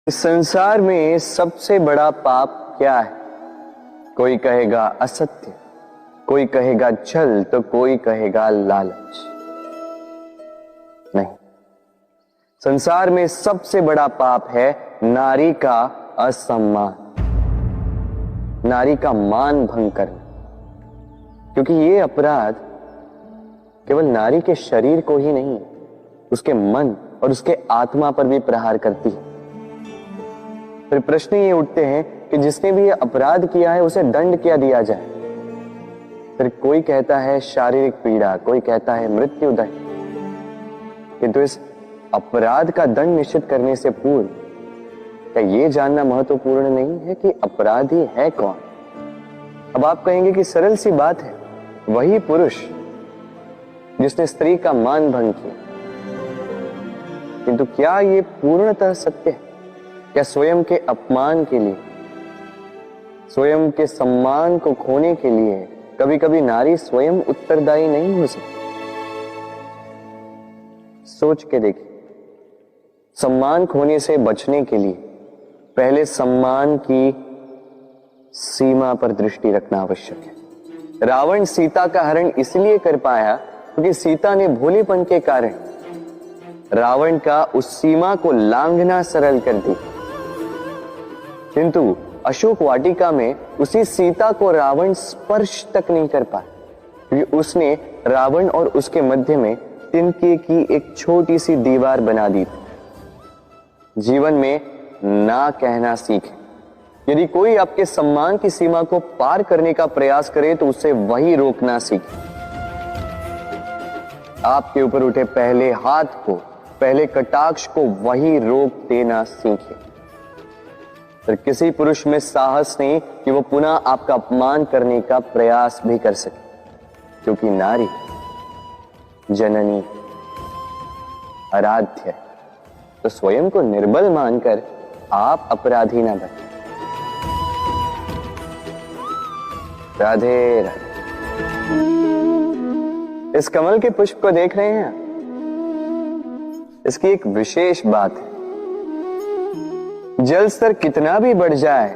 इस संसार में सबसे बड़ा पाप क्या है? कोई कहेगा असत्य, कोई कहेगा छल, तो कोई कहेगा लालच। नहीं, संसार में सबसे बड़ा पाप है नारी का असम्मान, नारी का मान भंग करना। क्योंकि ये अपराध केवल नारी के शरीर को ही नहीं, उसके मन और उसके आत्मा पर भी प्रहार करती है। फिर प्रश्न ये उठते हैं कि जिसने भी ये अपराध किया है उसे दंड क्या दिया जाए? फिर कोई कहता है शारीरिक पीड़ा, कोई कहता है मृत्यु दंड। किंतु इस अपराध का दंड निश्चित करने से पूर्व क्या ये जानना महत्वपूर्ण नहीं है कि अपराधी है कौन? अब आप कहेंगे कि सरल सी बात है, वही पुरुष जिसने स्त्री का मान भंग किया। किंतु क्या ये पूर्णतः सत्य है? क्या स्वयं के अपमान के लिए, स्वयं के सम्मान को खोने के लिए कभी कभी नारी स्वयं उत्तरदायी नहीं हो सकती? सोच के देखिए, सम्मान खोने से बचने के लिए पहले सम्मान की सीमा पर दृष्टि रखना आवश्यक है। रावण सीता का हरण इसलिए कर पाया क्योंकि सीता ने भोलेपन के कारण रावण का उस सीमा को लांघना सरल कर दी। किंतु अशोक वाटिका में उसी सीता को रावण स्पर्श तक नहीं कर पाया क्योंकि उसने रावण और उसके मध्य में तिनके की एक छोटी सी दीवार बना दी थी। जीवन में ना कहना सीखें। यदि कोई आपके सम्मान की सीमा को पार करने का प्रयास करे तो उसे वही रोकना सीखें। आपके ऊपर उठे पहले हाथ को, पहले कटाक्ष को वही रोक देना सीखें। फिर किसी पुरुष में साहस नहीं कि वो पुनः आपका अपमान करने का प्रयास भी कर सके, क्योंकि नारी जननी आराध्य है। तो स्वयं को निर्बल मानकर आप अपराधी ना बने। राधे राधे। इस कमल के पुष्प को देख रहे हैं? इसकी एक विशेष बात है, जल स्तर कितना भी बढ़ जाए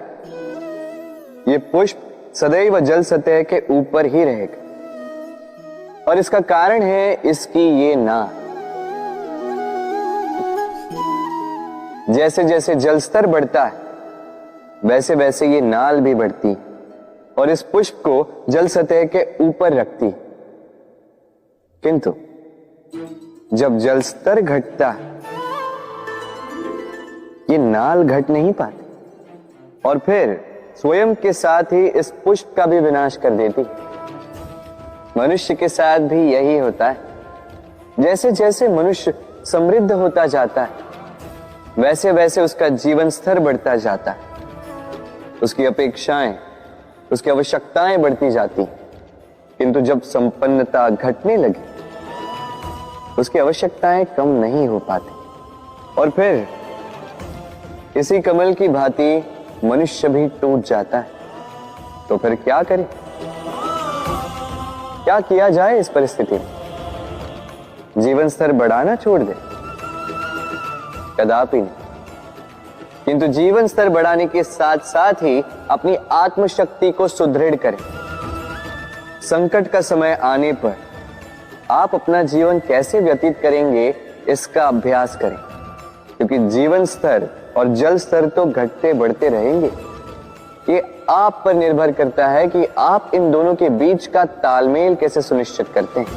ये पुष्प सदैव जल सतह के ऊपर ही रहेगा। और इसका कारण है इसकी ये नाल। जैसे जैसे जल स्तर बढ़ता है वैसे वैसे ये नाल भी बढ़ती और इस पुष्प को जल सतह के ऊपर रखती। किंतु जब जल स्तर घटता है ये नाल घट नहीं पाती और फिर स्वयं के साथ ही इस पुष्प का भी विनाश कर देती। मनुष्य के साथ भी यही होता है। जैसे जैसे मनुष्य समृद्ध होता जाता है वैसे वैसे उसका जीवन स्तर बढ़ता जाता है, उसकी अपेक्षाएं, उसकी आवश्यकताएं बढ़ती जाती। किंतु जब संपन्नता घटने लगी उसकी आवश्यकताएं कम नहीं हो पाती और फिर इसी कमल की भांति मनुष्य भी टूट जाता है। तो फिर क्या करें? क्या किया जाए इस परिस्थिति में? जीवन स्तर बढ़ाना छोड़ दे? कदापि नहीं। किंतु जीवन स्तर बढ़ाने के साथ साथ ही अपनी आत्मशक्ति को सुदृढ़ करें। संकट का समय आने पर आप अपना जीवन कैसे व्यतीत करेंगे इसका अभ्यास करें, क्योंकि जीवन स्तर और जल स्तर तो घटते बढ़ते रहेंगे। ये आप पर निर्भर करता है कि आप इन दोनों के बीच का तालमेल कैसे सुनिश्चित करते हैं।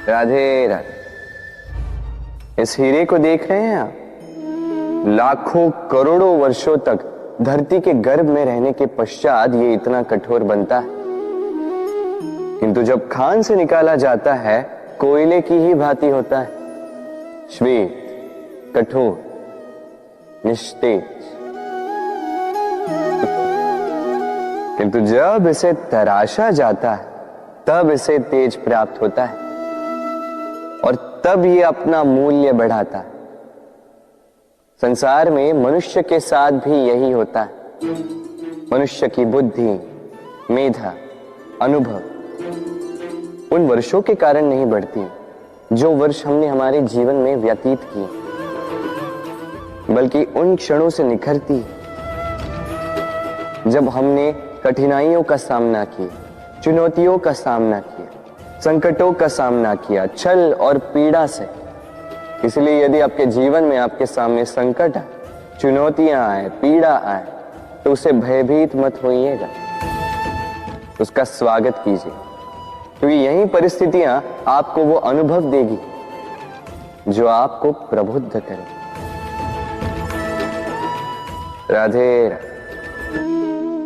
राधे राधे। इस हीरे को देख रहे हैं आप? लाखों करोड़ों वर्षों तक धरती के गर्भ में रहने के पश्चात ये इतना कठोर बनता है। किंतु जब खान से निकाला जाता है कोयले की ही भांति होता है, श्वेत, कठोर, निस्तेज। किंतु जब इसे तराशा जाता है तब इसे तेज प्राप्त होता है और तब ये अपना मूल्य बढ़ाता है। संसार में मनुष्य के साथ भी यही होता है। मनुष्य की बुद्धि, मेधा, अनुभव उन वर्षों के कारण नहीं बढ़ती जो वर्ष हमने हमारे जीवन में व्यतीत किए, बल्कि उन क्षणों से निखरती है जब हमने कठिनाइयों का सामना किया, चुनौतियों का सामना किया, संकटों का सामना किया, छल और पीड़ा से। इसलिए यदि आपके जीवन में आपके सामने संकट आए, चुनौतियां आए, पीड़ा आए, तो उसे भयभीत मत होइएगा, उसका स्वागत कीजिए, क्योंकि यही परिस्थितियां आपको वो अनुभव देगी जो आपको प्रबुद्ध करे। राधे राधे।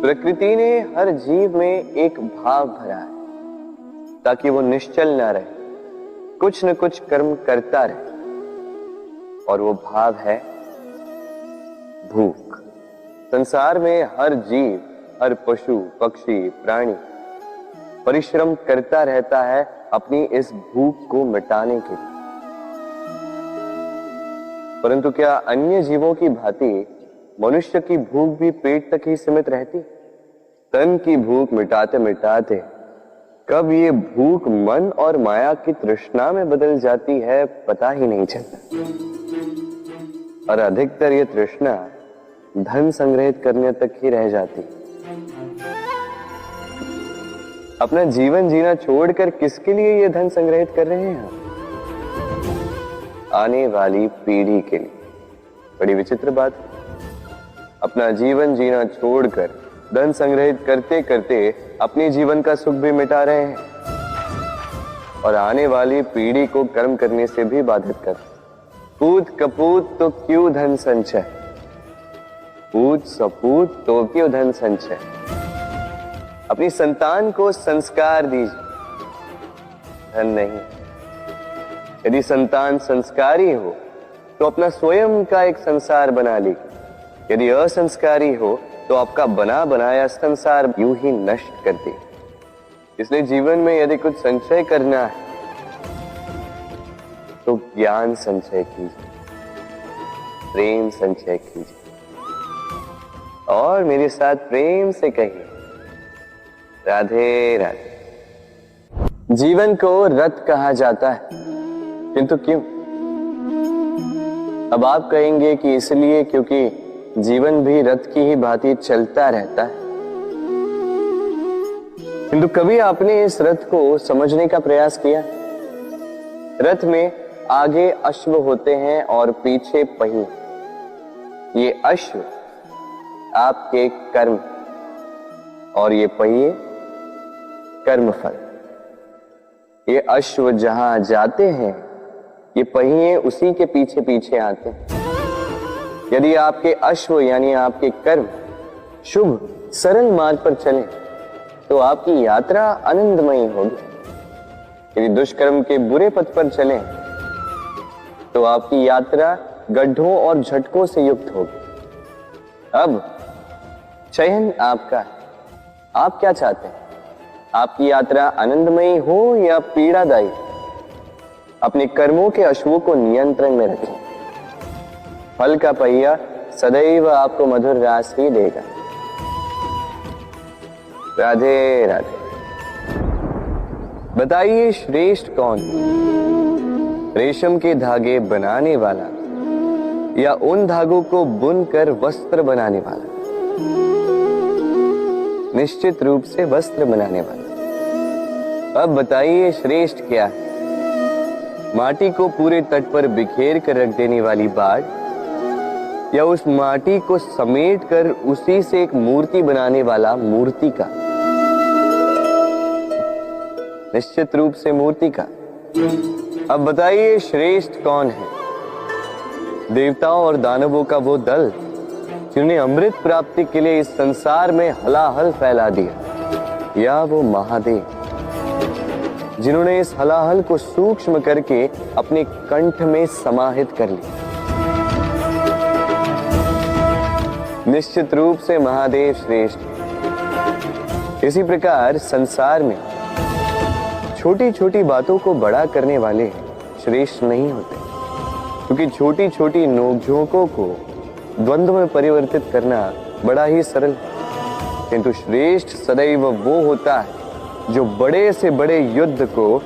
प्रकृति ने हर जीव में एक भाव भरा है ताकि वो निश्चल ना रहे, कुछ न कुछ कर्म करता रहे, और वो भाव है भूख। संसार में हर जीव, हर पशु, पक्षी, प्राणी परिश्रम करता रहता है अपनी इस भूख को मिटाने के लिए। परंतु क्या अन्य जीवों की भांति मनुष्य की भूख भी पेट तक ही सीमित रहती? तन की भूख मिटाते मिटाते कब ये भूख मन और माया की तृष्णा में बदल जाती है पता ही नहीं चलता। और अधिकतर ये तृष्णा धन संग्रहित करने तक ही रह जाती। अपना जीवन जीना छोड़कर किसके लिए ये धन संग्रहित कर रहे हैं? आने वाली पीढ़ी के लिए। बड़ी विचित्र बात। अपना जीवन जीना छोड़कर धन संग्रहित करते करते अपने जीवन का सुख भी मिटा रहे हैं और आने वाली पीढ़ी को कर्म करने से भी बाधित कर। पूत कपूत तो क्यों धन संचय, पूत सपूत तो क्यों धन संचय। अपनी संतान को संस्कार दीजिए, धन नहीं। यदि संतान संस्कारी हो तो अपना स्वयं का एक संसार बना लेगी। यदि असंस्कारी हो तो आपका बना बनाया संसार यूं ही नष्ट कर दे। इसलिए जीवन में यदि कुछ संचय करना है तो ज्ञान संचय कीजिए, प्रेम संचय कीजिए, और मेरे साथ प्रेम से कहिए राधे राधे। जीवन को रथ कहा जाता है, किंतु क्यों? अब आप कहेंगे कि इसलिए क्योंकि जीवन भी रथ की ही भांति चलता रहता है। किंतु कभी आपने इस रथ को समझने का प्रयास किया? रथ में आगे अश्व होते हैं और पीछे पहिए। ये अश्व आपके कर्म और ये पहिए कर्मफल। ये अश्व जहां जाते हैं, ये पहिए उसी के पीछे पीछे आते हैं। यदि आपके अश्व यानी आपके कर्म शुभ सरल मार्ग पर चले तो आपकी यात्रा आनंदमयी होगी। यदि दुष्कर्म के बुरे पथ पर चलें तो आपकी यात्रा गड्ढों और झटकों से युक्त होगी। अब चयन आपका है, आप क्या चाहते हैं? आपकी यात्रा आनंदमयी हो या पीड़ादायी? अपने कर्मों के अश्वों को नियंत्रण में रखें। फल का पहिया सदैव आपको मधुर रास ही देगा। राधे राधे। बताइए श्रेष्ठ कौन? रेशम के धागे बनाने वाला या उन धागों को बुनकर वस्त्र बनाने वाला? निश्चित रूप से वस्त्र बनाने वाला। अब बताइए श्रेष्ठ क्या है? माटी को पूरे तट पर बिखेर कर रख देने वाली बाढ़ या उस माटी को समेट कर उसी से एक मूर्ति बनाने वाला मूर्तिकार? निश्चित रूप से मूर्तिकार। अब बताइए श्रेष्ठ कौन है? देवताओं और दानवों का वो दल जिन्हें अमृत प्राप्ति के लिए इस संसार में हलाहल फैला दिया, या वो महादेव जिन्होंने इस हलाहल को सूक्ष्म करके अपने कंठ में समाहित कर लिया? निश्चित रूप से महादेव श्रेष्ठ। इसी प्रकार संसार में छोटी छोटी बातों को बड़ा करने वाले श्रेष्ठ नहीं होते, क्योंकि छोटी छोटी नोकझोंकों को द्वंद्व में परिवर्तित करना बड़ा ही सरल है। किंतु श्रेष्ठ सदैव वो होता है जो बड़े से बड़े युद्ध को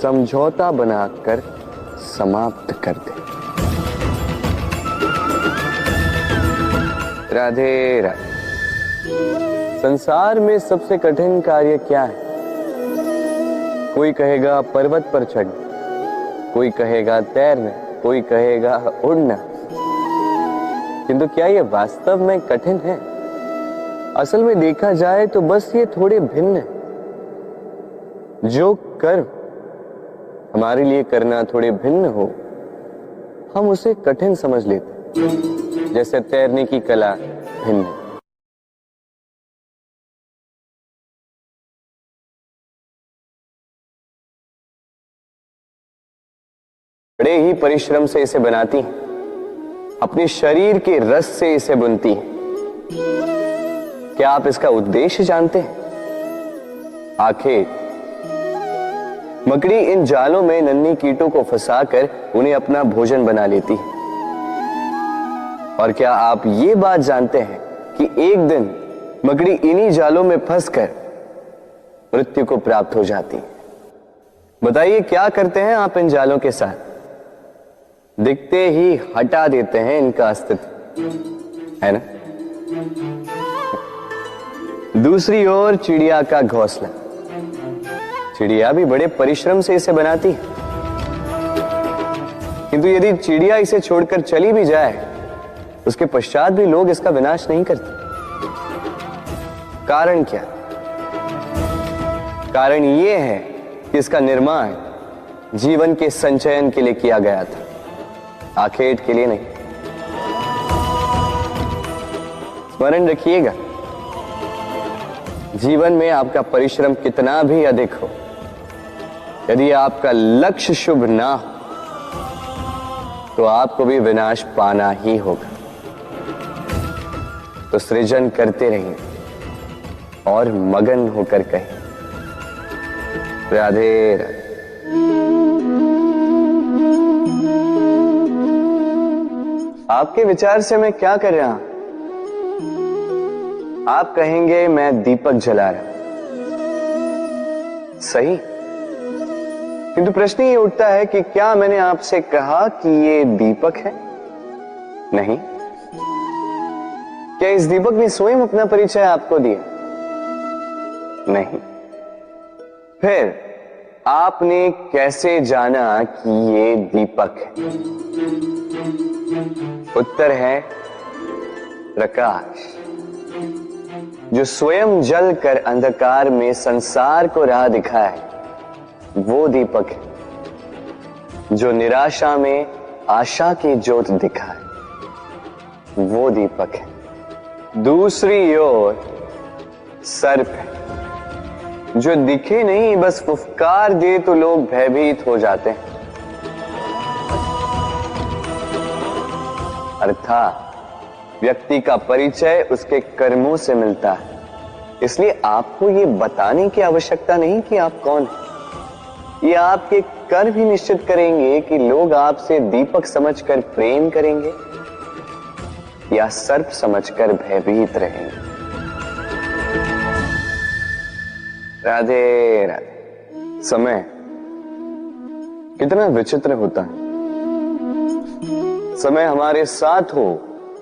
समझौता बनाकर समाप्त कर दे। राधे राधे। संसार में सबसे कठिन कार्य क्या है? कोई कहेगा पर्वत पर चढ़ना, कोई कहेगा तैरना, कोई कहेगा उड़ना। किंतु क्या ये वास्तव में कठिन है? असल में देखा जाए तो बस ये थोड़े भिन्न है। जो कर्म हमारे लिए करना थोड़े भिन्न हो, हम उसे कठिन समझ लेते। जैसे तैरने की कला भिन्न है। बड़े ही परिश्रम से इसे बनाती हैं, अपने शरीर के रस से इसे बुनती हैं। क्या आप इसका उद्देश्य जानते हैं? आखिर मकड़ी इन जालों में नन्ही कीटों को फंसाकर उन्हें अपना भोजन बना लेती है। और क्या आप ये बात जानते हैं कि एक दिन मकड़ी इन्हीं जालों में फंसकर मृत्यु को प्राप्त हो जाती है? बताइए क्या करते हैं आप इन जालों के साथ? दिखते ही हटा देते हैं इनका अस्तित्व, है ना? दूसरी ओर चिड़िया का घोंसला। चिड़िया भी बड़े परिश्रम से इसे बनाती है, किंतु यदि चिड़िया इसे छोड़कर चली भी जाए, उसके पश्चात भी लोग इसका विनाश नहीं करते। कारण क्या? कारण यह है कि इसका निर्माण जीवन के संचयन के लिए किया गया था, आखेट के लिए नहीं। स्मरण रखिएगा, जीवन में आपका परिश्रम कितना भी अधिक हो, यदि आपका लक्ष्य शुभ ना हो तो आपको भी विनाश पाना ही होगा। तो सृजन करते रहिए और मगन होकर कहें राधे राधे। आपके विचार से मैं क्या कर रहा हूं? आप कहेंगे मैं दीपक जला रहा हूं। सही, किंतु प्रश्न ये उठता है कि क्या मैंने आपसे कहा कि ये दीपक है? नहीं। क्या इस दीपक ने स्वयं अपना परिचय आपको दिया? नहीं। फिर आपने कैसे जाना कि ये दीपक है? उत्तर है प्रकाश, जो स्वयं जल कर अंधकार में संसार को राह दिखाए, वो दीपक है। जो निराशा में आशा की ज्योत दिखाए, वो दीपक है। दूसरी ओर सर्प है, जो दिखे नहीं, बस फुफकार दे तो लोग भयभीत हो जाते हैं। अर्थात व्यक्ति का परिचय उसके कर्मों से मिलता है। इसलिए आपको ये बताने की आवश्यकता नहीं कि आप कौन हैं। ये आपके कर्म ही निश्चित करेंगे कि लोग आपसे दीपक समझकर प्रेम करेंगे या सर्प समझकर भयभीत रहेंगे। राधे राधे। समय कितना विचित्र होता है। समय हमारे साथ हो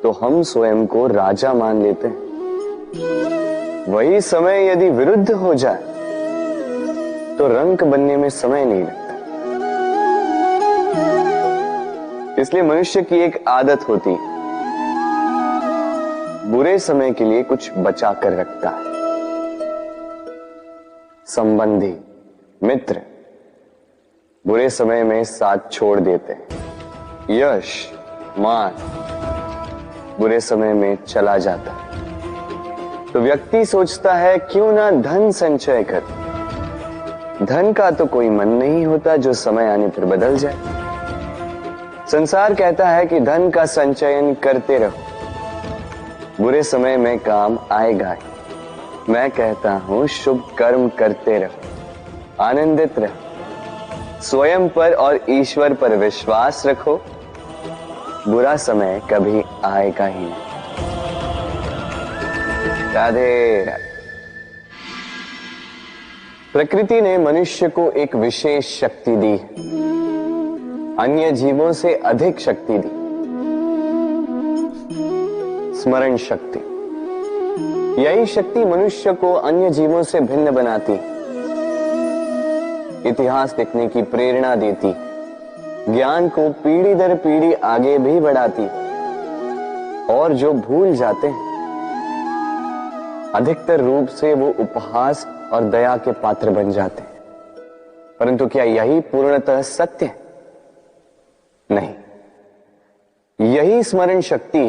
तो हम स्वयं को राजा मान लेते हैं। वही समय यदि विरुद्ध हो जाए तो रंक बनने में समय नहीं लगता। इसलिए मनुष्य की एक आदत होती है, बुरे समय के लिए कुछ बचा कर रखता है। संबंधी, मित्र बुरे समय में साथ छोड़ देते हैं। यश, मान बुरे समय में चला जाता है। तो व्यक्ति सोचता है क्यों ना धन संचय कर। धन का तो कोई मन नहीं होता जो समय आने पर बदल जाए। संसार कहता है कि धन का संचयन करते रहो, बुरे समय में काम आएगा ही। मैं कहता हूं शुभ कर्म करते रहो, आनंदित रहो, स्वयं पर और ईश्वर पर विश्वास रखो, बुरा समय कभी आएगा ही नहीं। राधे राधे। प्रकृति ने मनुष्य को एक विशेष शक्ति दी है। अन्य जीवों से अधिक शक्ति दी, स्मरण शक्ति। यही शक्ति मनुष्य को अन्य जीवों से भिन्न बनाती, इतिहास लिखने की प्रेरणा देती, ज्ञान को पीढ़ी दर पीढ़ी आगे भी बढ़ाती। और जो भूल जाते हैं, अधिकतर रूप से वो उपहास और दया के पात्र बन जाते हैं। परंतु क्या यही पूर्णतः सत्य है? नहीं। यही स्मरण शक्ति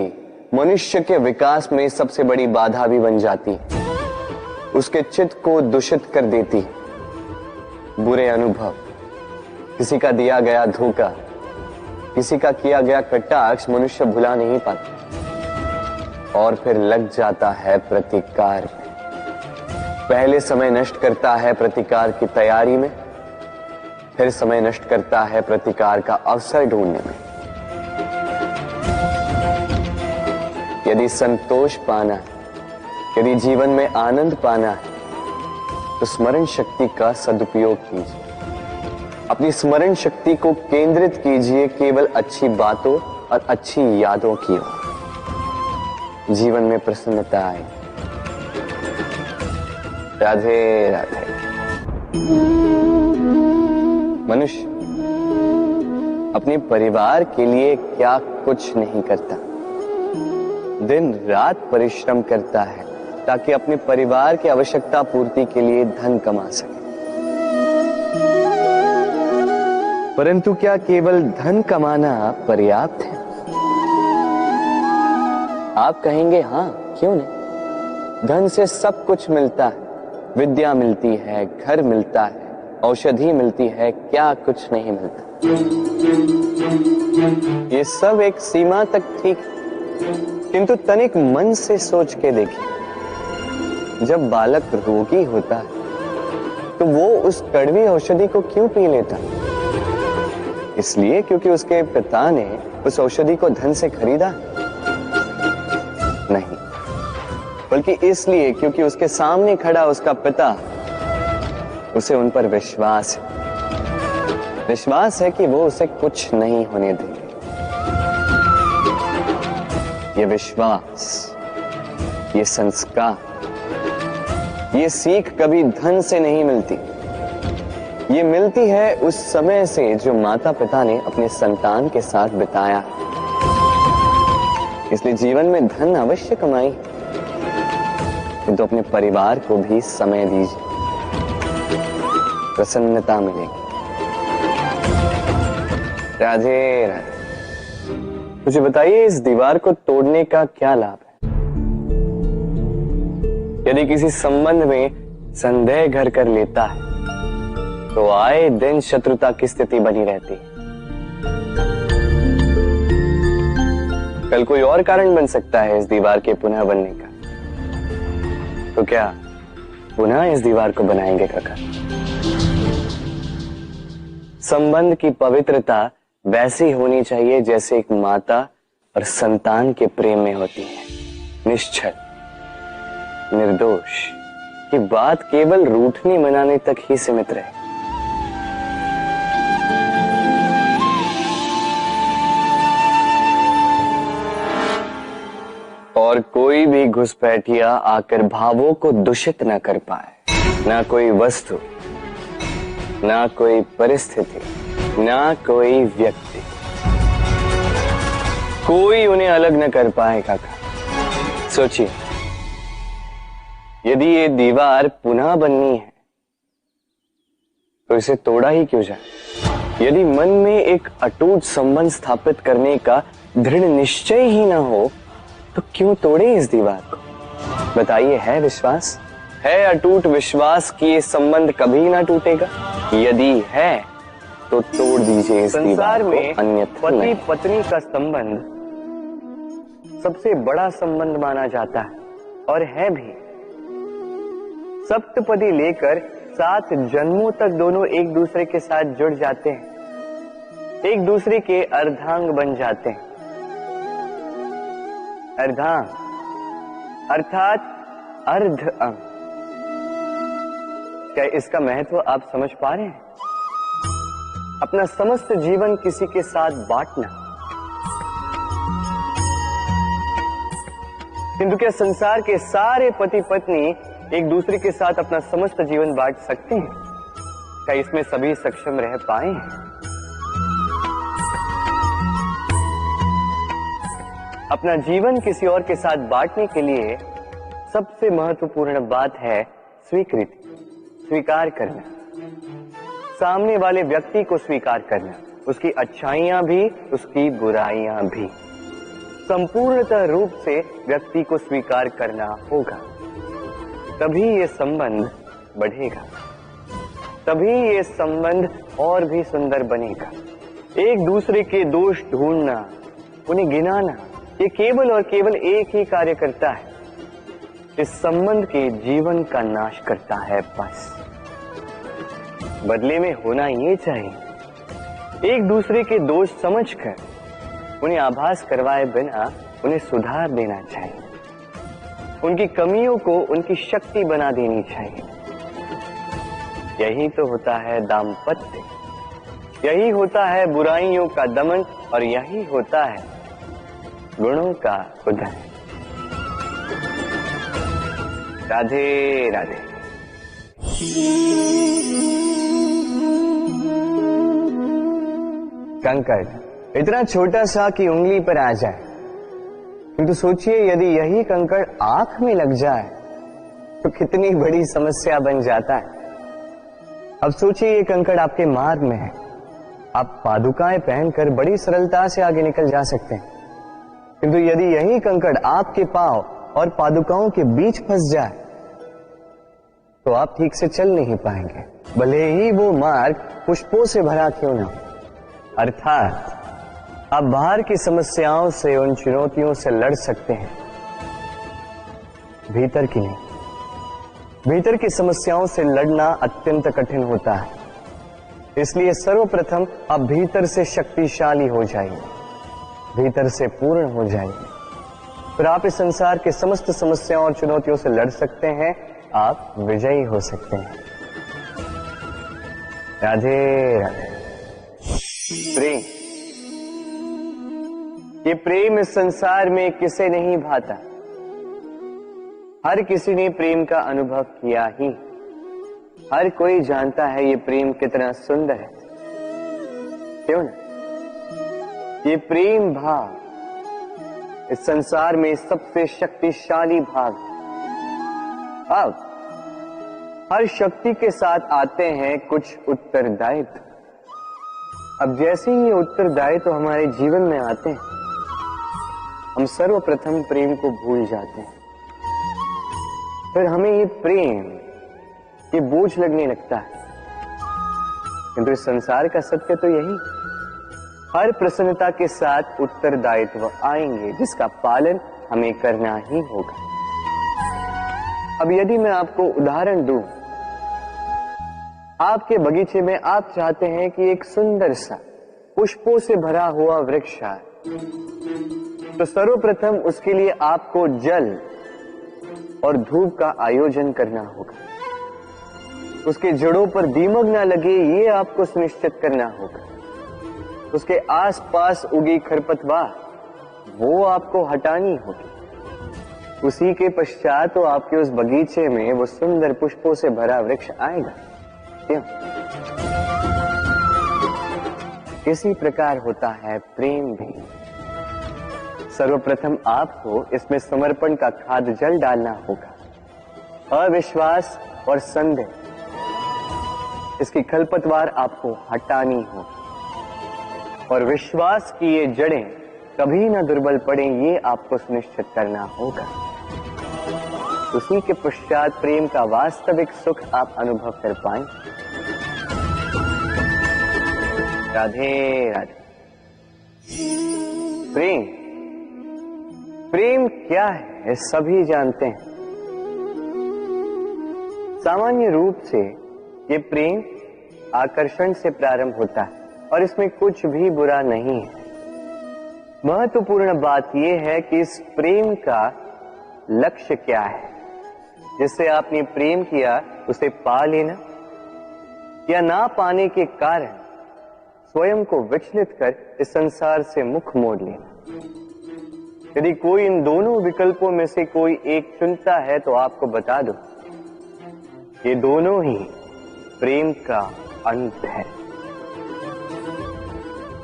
मनुष्य के विकास में सबसे बड़ी बाधा भी बन जाती है, उसके चित्त को दूषित कर देती। बुरे अनुभव, किसी का दिया गया धोखा, किसी का किया गया कटाक्ष मनुष्य भुला नहीं पाता और फिर लग जाता है प्रतिकार में। पहले समय नष्ट करता है प्रतिकार की तैयारी में, फिर समय नष्ट करता है प्रतिकार का अवसर ढूंढने में। यदि संतोष पाना है, यदि जीवन में आनंद पाना है, तो स्मरण शक्ति का सदुपयोग कीजिए। अपनी स्मरण शक्ति को केंद्रित कीजिए केवल अच्छी बातों और अच्छी यादों की ओर। जीवन में प्रसन्नता आए। राधे राधे। मनुष्य अपने परिवार के लिए क्या कुछ नहीं करता, दिन रात परिश्रम करता है ताकि अपने परिवार की आवश्यकता पूर्ति के लिए धन कमा सके। परंतु क्या केवल धन कमाना पर्याप्त है? आप कहेंगे हाँ, क्यों नहीं। धन से सब कुछ मिलता है, विद्या मिलती है, घर मिलता है, औषधि मिलती है, क्या कुछ नहीं मिलता। ये सब एक सीमा तक ठीक, किंतु तनिक मन से सोच के देखिए, जब बालक रोगी होता है तो वो उस कड़वी औषधि को क्यों पी लेता? इसलिए क्योंकि उसके पिता ने उस औषधि को धन से खरीदा? नहीं, बल्कि इसलिए क्योंकि उसके सामने खड़ा उसका पिता, उसे उन पर विश्वास है। विश्वास है कि वो उसे कुछ नहीं होने देंगे। ये विश्वास, ये संस्कार, ये सीख कभी धन से नहीं मिलती। ये मिलती है उस समय से जो माता पिता ने अपने संतान के साथ बिताया। इसलिए जीवन में धन अवश्य कमाई, किंतु अपने परिवार को भी समय दीजिए, प्रसन्नता मिलेगी। राधे राधे। मुझे बताइए, इस दीवार को तोड़ने का क्या लाभ है? यदि किसी संबंध में संदेह घर कर लेता है तो आए दिन शत्रुता की स्थिति बनी रहती है। कल कोई और कारण बन सकता है इस दीवार के पुनः बनने का। तो क्या पुनः इस दीवार को बनाएंगे काका? संबंध की पवित्रता वैसी होनी चाहिए जैसे एक माता और संतान के प्रेम में होती है, निश्चल, निर्दोष, कि बात केवल रूठने मनाने तक ही सीमित रहे। और कोई भी घुसपैठिया आकर भावों को दूषित न कर पाए। ना कोई वस्तु, ना कोई परिस्थिति, ना कोई व्यक्ति, कोई उन्हें अलग न कर पाए काका। सोचिए, यदि ये दीवार पुनः बननी है तो इसे तोड़ा ही क्यों जाए? यदि मन में एक अटूट संबंध स्थापित करने का दृढ़ निश्चय ही ना हो तो क्यों तोड़े इस दीवार को? बताइए, है विश्वास, है अटूट विश्वास कि ये संबंध कभी ना टूटेगा? यदि है तो तोड़ दीजिए इस दीवार को, अन्यथा पति पत्नी का संबंध सबसे बड़ा संबंध माना जाता है और है भी। सप्तपदी लेकर 7 जन्मों तक दोनों एक दूसरे के साथ जुड़ जाते हैं, एक दूसरे के अर्धांग बन जाते हैं। अर्धांग अर्थात अर्ध अंग। क्या इसका महत्व आप समझ पा रहे हैं? अपना समस्त जीवन किसी के साथ बांटना। किंतु क्या संसार के सारे पति पत्नी एक दूसरे के साथ अपना समस्त जीवन बांट सकते हैं? क्या इसमें सभी सक्षम रह पाए? अपना जीवन किसी और के साथ बांटने के लिए सबसे महत्वपूर्ण बात है स्वीकृति, स्वीकार करना। सामने वाले व्यक्ति को स्वीकार करना, उसकी अच्छाइयां भी, उसकी बुराइयां भी। संपूर्णतः रूप से व्यक्ति को स्वीकार करना होगा, तभी ये संबंध बढ़ेगा, तभी ये संबंध और भी सुंदर बनेगा। एक दूसरे के दोष ढूंढना, उन्हें गिनाना, ये केवल और केवल एक ही कार्य करता है, इस संबंध के जीवन का नाश करता है। बस बदले में होना ये चाहिए, एक दूसरे के दोष समझकर उन्हें आभास करवाए बिना उन्हें सुधार देना चाहिए, उनकी कमियों को उनकी शक्ति बना देनी चाहिए। यही तो होता है दाम्पत्य, यही होता है बुराइयों का दमन, और यही होता है गुणों का उदय। राधे राधे। कंकड़ इतना छोटा सा कि उंगली पर आ जाए, किंतु सोचिए यदि यही कंकड़ आंख में लग जाए तो कितनी बड़ी समस्या बन जाता है। अब सोचिए ये कंकड़ आपके मार्ग में है, आप पादुकाएं पहनकर बड़ी सरलता से आगे निकल जा सकते हैं, किंतु यदि यही कंकड़ आपके पांव और पादुकाओं के बीच फंस जाए तो आप ठीक से चल नहीं पाएंगे, भले ही वो मार्ग पुष्पों से भरा क्यों ना हो। अर्थात आप बाहर की समस्याओं से, उन चुनौतियों से लड़ सकते हैं, भीतर की नहीं। भीतर की समस्याओं से लड़ना अत्यंत कठिन होता है, इसलिए सर्वप्रथम आप भीतर से शक्तिशाली हो जाइए, भीतर से पूर्ण हो जाइए, फिर आप इस संसार के समस्त समस्याओं और चुनौतियों से लड़ सकते हैं, आप विजयी हो सकते हैं। राधे राधे। प्रेम, ये प्रेम इस संसार में किसे नहीं भाता, हर किसी ने प्रेम का अनुभव किया ही, हर कोई जानता है ये प्रेम कितना सुंदर है, क्यों ना? ये प्रेम भाव इस संसार में सबसे शक्तिशाली भाव है। अब हर शक्ति के साथ आते हैं कुछ उत्तरदायित्व। अब जैसे ही ये उत्तरदायित्व तो हमारे जीवन में आते हैं, हम सर्वप्रथम प्रेम को भूल जाते हैं, फिर हमें ये प्रेम, ये बोझ लगने लगता है। किंतु इस संसार का सत्य तो यही, हर प्रसन्नता के साथ उत्तरदायित्व आएंगे जिसका पालन हमें करना ही होगा। अब यदि मैं आपको उदाहरण दूं, आपके बगीचे में आप चाहते हैं कि एक सुंदर सा पुष्पों से भरा हुआ वृक्ष आए, तो सर्वप्रथम उसके लिए आपको जल और धूप का आयोजन करना होगा, उसके जड़ों पर दीमक ना लगे ये आपको सुनिश्चित करना होगा, उसके आसपास उगी खरपतवार वो आपको हटानी होगी, उसी के पश्चात तो आपके उस बगीचे में वो सुंदर पुष्पों से भरा वृक्ष आएगा। क्यों? इसी प्रकार होता है प्रेम भी। सर्वप्रथम आपको इसमें समर्पण का खाद जल डालना होगा, अविश्वास और संदेह, इसकी खरपतवार आपको हटानी होगी, और विश्वास की ये जड़ें कभी ना दुर्बल पड़े ये आपको सुनिश्चित करना होगा। उसी के पश्चात प्रेम का वास्तविक सुख आप अनुभव कर पाएं। राधे राधे। प्रेम, प्रेम क्या है सभी जानते हैं। सामान्य रूप से ये प्रेम आकर्षण से प्रारंभ होता है और इसमें कुछ भी बुरा नहीं है। महत्वपूर्ण बात यह है कि इस प्रेम का लक्ष्य क्या है। जिससे आपने प्रेम किया उसे पा लेना या ना पाने के कारण स्वयं को विचलित कर इस संसार से मुख मोड़ लेना। यदि कोई इन दोनों विकल्पों में से कोई एक चुनता है तो आपको बता दो, ये दोनों ही प्रेम का अंत है।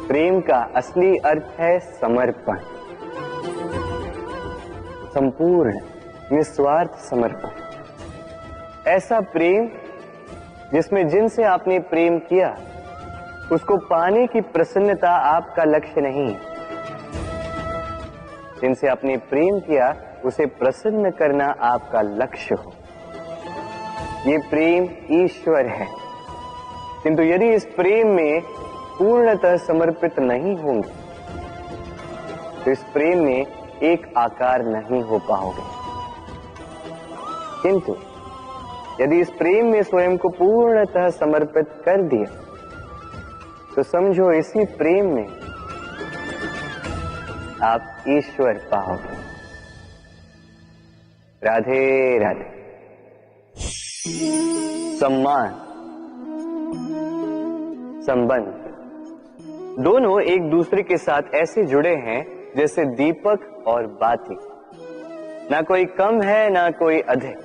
प्रेम का असली अर्थ है समर्पण, संपूर्ण निस्वार्थ समर्पण। ऐसा प्रेम जिसमें जिनसे आपने प्रेम किया उसको पाने की प्रसन्नता आपका लक्ष्य नहीं है। जिनसे आपने प्रेम किया उसे प्रसन्न करना आपका लक्ष्य हो। ये प्रेम ईश्वर है, किंतु यदि इस प्रेम में पूर्णतः समर्पित नहीं होंगे तो इस प्रेम में एक आकार नहीं हो पाओगे। किंतु यदि इस प्रेम में स्वयं को पूर्णतः समर्पित कर दिया तो समझो इसी प्रेम में आप ईश्वर पाओगे। राधे राधे। सम्मान, संबंध दोनों एक दूसरे के साथ ऐसे जुड़े हैं जैसे दीपक और बाती। ना कोई कम है ना कोई अधिक,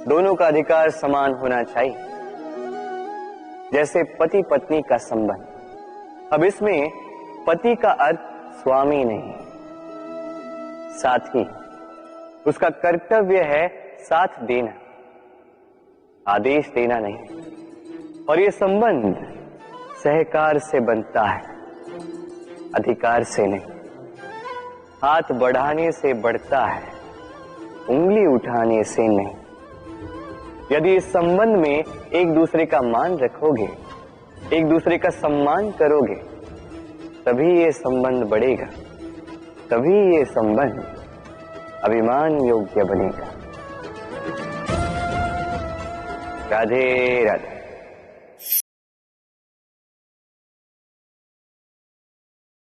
दोनों का अधिकार समान होना चाहिए। जैसे पति पत्नी का संबंध। अब इसमें पति का अर्थ स्वामी नहीं, साथी। उसका कर्तव्य है साथ देना, आदेश देना नहीं। और ये संबंध सहकार से बनता है, अधिकार से नहीं। हाथ बढ़ाने से बढ़ता है, उंगली उठाने से नहीं। यदि इस संबंध में एक दूसरे का मान रखोगे, एक दूसरे का सम्मान करोगे, तभी ये संबंध बढ़ेगा, तभी ये संबंध अभिमान योग्य बनेगा। राधे राधे।